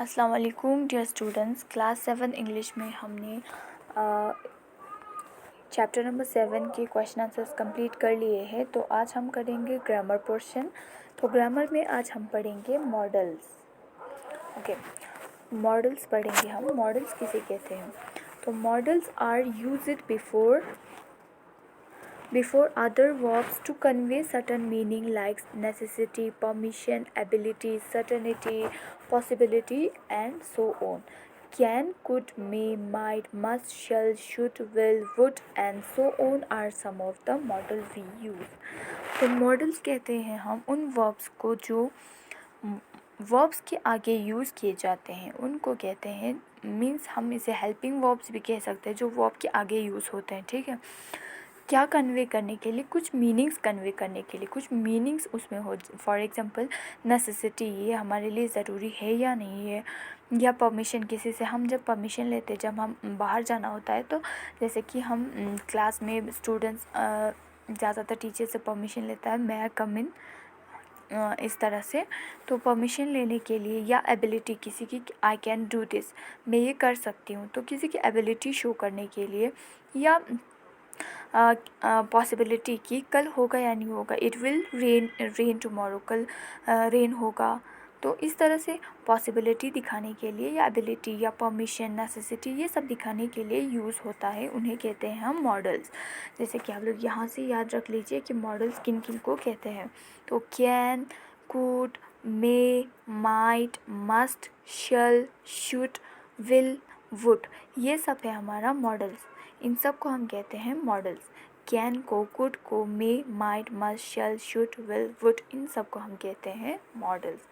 अस्सलाम वालेकुम dear students. Class 7 English में हमने चैप्टर नंबर 7 के क्वेश्चन आंसर्स कंप्लीट कर लिए हैं। तो आज हम करेंगे ग्रामर पोर्शन। तो ग्रामर में आज हम पढ़ेंगे मॉडल्स। ओके, मॉडल्स पढ़ेंगे हम। मॉडल्स किसे कहते हैं? तो models are used before other verbs to convey certain meaning like necessity, permission, ability, certainty, possibility and so on. Can, could, may, might, must, shall, should, will, would and so on are some of the models we use. तो models कहते हैं हम उन verbs को जो verbs के आगे use किए जाते हैं, उनको कहते हैं, मीन्स हम इसे हेल्पिंग वर्ब्स भी कह सकते हैं जो वर्ब के आगे यूज़ होते हैं। ठीक है, क्या कन्वे करने के लिए, कुछ मीनिंग्स कन्वे करने के लिए, कुछ मीनिंग्स उसमें हो। फॉर एग्जांपल नेसेसिटी, ये हमारे लिए ज़रूरी है या नहीं है, या परमिशन, किसी से हम जब परमिशन लेते हैं, जब हम बाहर जाना होता है, तो जैसे कि हम क्लास में स्टूडेंट्स ज़्यादातर टीचर से परमिशन लेता है, मैं कम इन, इस तरह से। तो परमिशन लेने के लिए, या एबिलिटी किसी की, आई कैन डू दिस, मैं ये कर सकती हूँ, तो किसी की एबिलिटी शो करने के लिए, या पॉसिबिलिटी की कल होगा या नहीं होगा, इट विल रेन टुमारो, कल रेन होगा। तो इस तरह से पॉसिबिलिटी दिखाने के लिए, या एबिलिटी या परमिशन, नेसेसिटी, ये सब दिखाने के लिए यूज़ होता है, उन्हें कहते हैं हम मॉडल्स। जैसे कि आप लोग यहाँ से याद रख लीजिए कि मॉडल्स किन किन को कहते हैं। तो can, could, may, might, must, shall, should, will, would, ये सब है हमारा मॉडल्स। इन सब को हम कहते हैं मॉडल्स। कैन को, कुड को, may, might, must, shall, should, will, would, इन सब को हम कहते हैं मॉडल्स।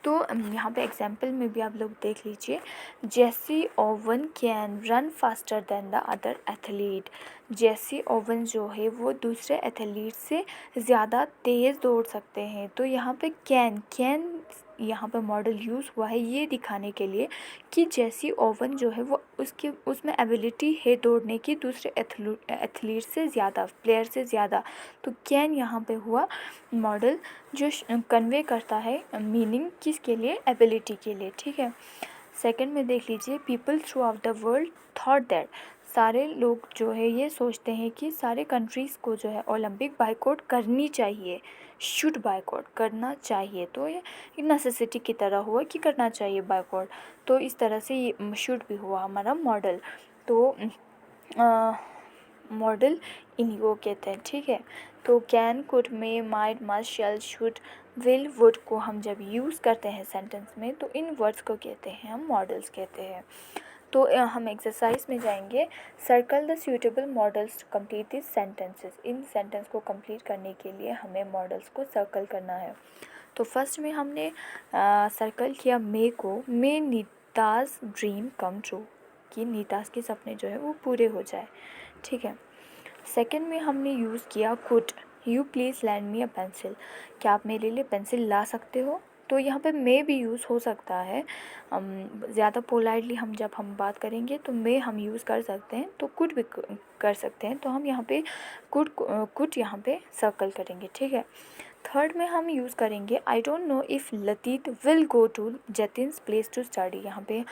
तो यहाँ पे एग्जाम्पल में भी आप लोग देख लीजिए। जेसी oven can run faster than the other athlete. JC oven जो है वो दूसरे एथलीट से ज़्यादा तेज़ दौड़ सकते हैं। तो यहाँ पे कैन यहाँ पे मॉडल यूज़ हुआ है ये दिखाने के लिए कि जेसी ओवन जो है वो उसमें एबिलिटी है दौड़ने की दूसरे एथलीट से ज़्यादा, प्लेयर से ज़्यादा। तो कैन यहाँ पे हुआ मॉडल जो कन्वे करता है मीनिंग किसके लिए, एबिलिटी के लिए। ठीक है, सेकंड में देख लीजिए, people through out the world thought that, सारे लोग जो है ये सोचते हैं कि सारे कंट्रीज़ को जो है ओलंपिक बाइकआउट करनी चाहिए, शुड बाइकआउट करना चाहिए। तो ये नेसेसिटी की तरह हुआ कि करना चाहिए बाइकआउट। तो इस तरह से ये शुड भी हुआ हमारा मॉडल। तो मॉडल इनको कहते हैं। ठीक है, तो can, could, may, might, must, shall, should, will, would को हम जब यूज़ करते हैं सेंटेंस में, तो इन वर्ड्स को कहते हैं हम मॉडल्स कहते हैं। तो हम एक्सरसाइज में जाएंगे। Circle the suitable models to complete this sentences. इन सेंटेंस को कंप्लीट करने के लिए हमें मॉडल्स को सर्कल करना है। तो फर्स्ट में हमने सर्कल किया मे को, मे नीताज ड्रीम कम ट्रू, कि नीताज के सपने जो है वो पूरे हो जाए। ठीक है, सेकंड में हमने यूज़ किया could, you please land me a pencil, क्या आप मेरे लिए पेंसिल ला सकते हो। तो यहाँ पे मे भी यूज़ हो सकता है, ज़्यादा पोलाइटली जब हम बात करेंगे तो मे हम यूज़ कर सकते हैं, तो कुड भी कर सकते हैं। तो हम यहाँ पे कुड यहाँ पे सर्कल करेंगे। ठीक है, थर्ड में हम यूज़ करेंगे I don't know if Lalit will go to Jatin's place to study. यहाँ पे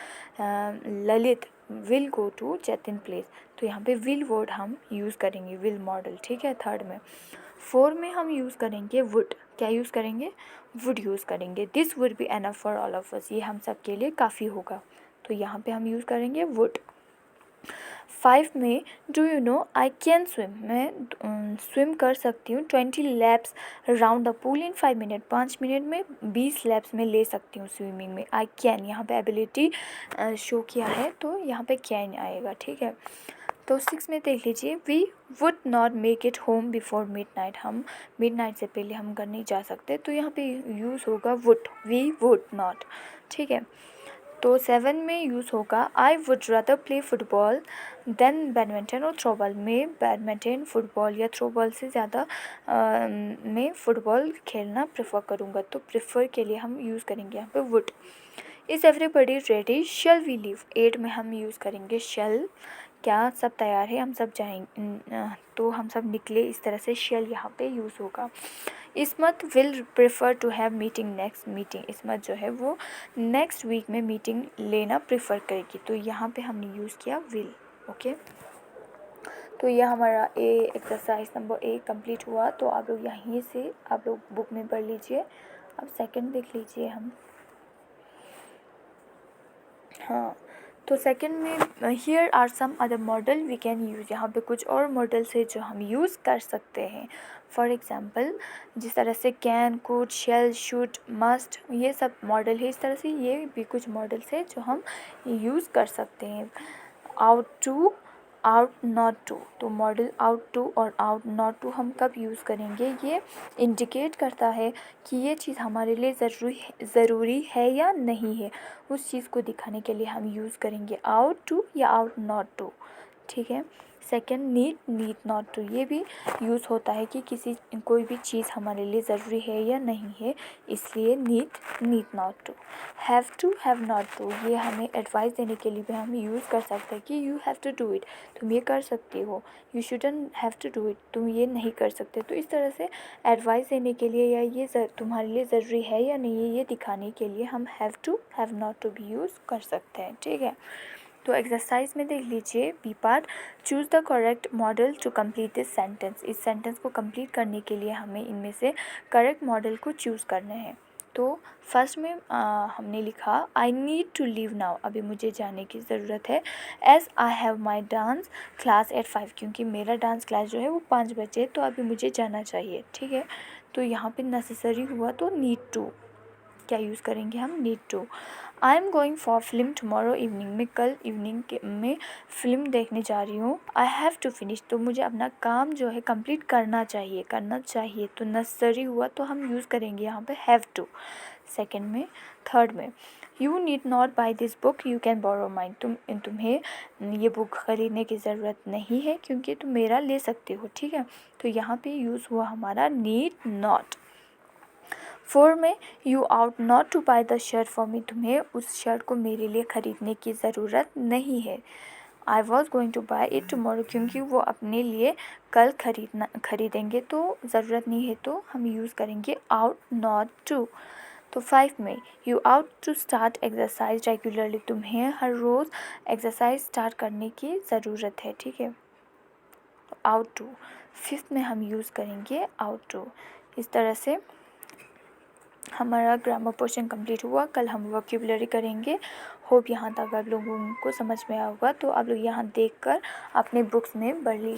Lalit will go to Jatin place, तो यहाँ पे विल वर्ड हम यूज़ करेंगे, विल मॉडल। ठीक है, थर्ड में। फोर्थ में हम यूज़ करेंगे वुड, क्या यूज़ करेंगे, वुड यूज़ करेंगे। This would be enough for all of us, ये हम सब के लिए काफ़ी होगा, तो यहाँ पे हम यूज़ करेंगे वुड। 5 में do you know I can swim, मैं स्विम कर सकती हूँ 20 lapse round the pool in 5 minute, 5 minute में 20 लैप्स में ले सकती हूँ स्विमिंग में। आई कैन यहाँ पे एबिलिटी शो किया है, तो यहाँ पे कैन आएगा। ठीक है, तो 6 में देख लीजिए, we would not make it home before midnight, हम मिडनाइट से पहले हम घर नहीं जा सकते, तो यहाँ पे यूज़ होगा वुड, वी वुड नॉट। ठीक है, तो 7 में यूज़ होगा I would rather play football than badminton और थ्रोबॉल, में बैडमिंटन, फुटबॉल या थ्रोबॉल से ज़्यादा मैं फ़ुटबॉल खेलना प्रेफर करूँगा। तो प्रेफर के लिए हम यूज़ करेंगे यहाँ पे would. Is everybody ready, shall we leave, 8 में हम यूज़ करेंगे शैल, क्या सब तैयार है, हम सब जाएंगे, तो हम सब निकले, इस तरह से शेल यहाँ पे यूज़ होगा। Ismat will prefer to have meeting next meeting, Ismat जो है वो नेक्स्ट वीक में मीटिंग लेना प्रेफर करेगी, तो यहाँ पे हमने यूज़ किया विल। ओके, तो यह हमारा एक्सरसाइज नंबर 1 कंप्लीट हुआ। तो आप लोग यहीं से आप लोग बुक में पढ़ लीजिए। अब सेकंड देख लीजिए हम। हाँ, तो सेकंड में here are some other model we can use, यहाँ पे कुछ और मॉडल्स है जो हम यूज़ कर सकते हैं। फॉर एग्ज़ाम्पल जिस तरह से can, could, shall, should, must, ये सब मॉडल है, इस तरह से ये भी कुछ मॉडल्स है जो हम यूज़ कर सकते हैं। Ought to, ought not to, तो मॉडल आउट टू और आउट नॉट टू हम कब यूज़ करेंगे, ये इंडिकेट करता है कि ये चीज़ हमारे लिए ज़रूरी है या नहीं है, उस चीज़ को दिखाने के लिए हम यूज़ करेंगे आउट टू या आउट नॉट टू। ठीक है। सेकंड नीड नॉट टू, ये भी यूज़ होता है कि कोई भी चीज़ हमारे लिए ज़रूरी है या नहीं है, इसलिए need not to. Have not to, ये हमें एडवाइस देने के लिए भी हम यूज़ कर सकते हैं कि you have to do it, तुम ये कर सकते हो। You shouldn't have to do it, तुम ये नहीं कर सकते। तो इस तरह से एडवाइस देने के लिए या ये तुम्हारे लिए ज़रूरी है या नहीं है, ये दिखाने के लिए हम have to, have not to भी यूज़ कर सकते हैं। ठीक है। तो एक्सरसाइज में देख लीजिए B part, choose the correct modal to complete this sentence. इस सेंटेंस को कंप्लीट करने के लिए हमें इनमें से करेक्ट मॉडल को चूज़ करना है। तो फर्स्ट में हमने लिखा I need to leave now, अभी मुझे जाने की ज़रूरत है। As I have my dance class at 5, क्योंकि मेरा डांस क्लास जो है वो 5 बजे, तो अभी मुझे जाना चाहिए। ठीक है। तो यहाँ पे नेसेसरी हुआ तो नीड टू, क्या यूज़ करेंगे हम, need to. I am going for film tomorrow evening, मैं कल इवनिंग में फ़िल्म देखने जा रही हूँ। आई हैव टू फिनिश, तो मुझे अपना काम जो है कंप्लीट करना चाहिए, तो नेसेसरी हुआ तो हम यूज़ करेंगे यहाँ पे हैव टू। सेकंड में, थर्ड में, you need not buy this book, you can borrow mine, तुम्हें ये बुक ख़रीदने की ज़रूरत नहीं है क्योंकि तुम मेरा ले सकते हो। ठीक है। तो यहाँ पे यूज़ हुआ हमारा नीड नॉट। 4 में, you ought not to buy the shirt for me, तुम्हें उस शर्ट को मेरे लिए ख़रीदने की ज़रूरत नहीं है। I was going to buy it tomorrow, क्योंकि वो अपने लिए कल ख़रीदेंगे, तो ज़रूरत नहीं है, तो हम यूज़ करेंगे आउट नॉट टू। तो 5 में, you ought to start exercise regularly, तुम्हें हर रोज़ एक्सरसाइज स्टार्ट करने की ज़रूरत है। ठीक है। आउट टू, 5th में हम यूज़ करेंगे आउट टू। इस तरह से हमारा ग्रामर पोर्शन कंप्लीट हुआ। कल हम वोकैबुलरी करेंगे। होप यहाँ तक आप लोगों को समझ में आया होगा। तो आप लोग यहाँ देखकर अपने बुक्स में पढ़ लीजिए।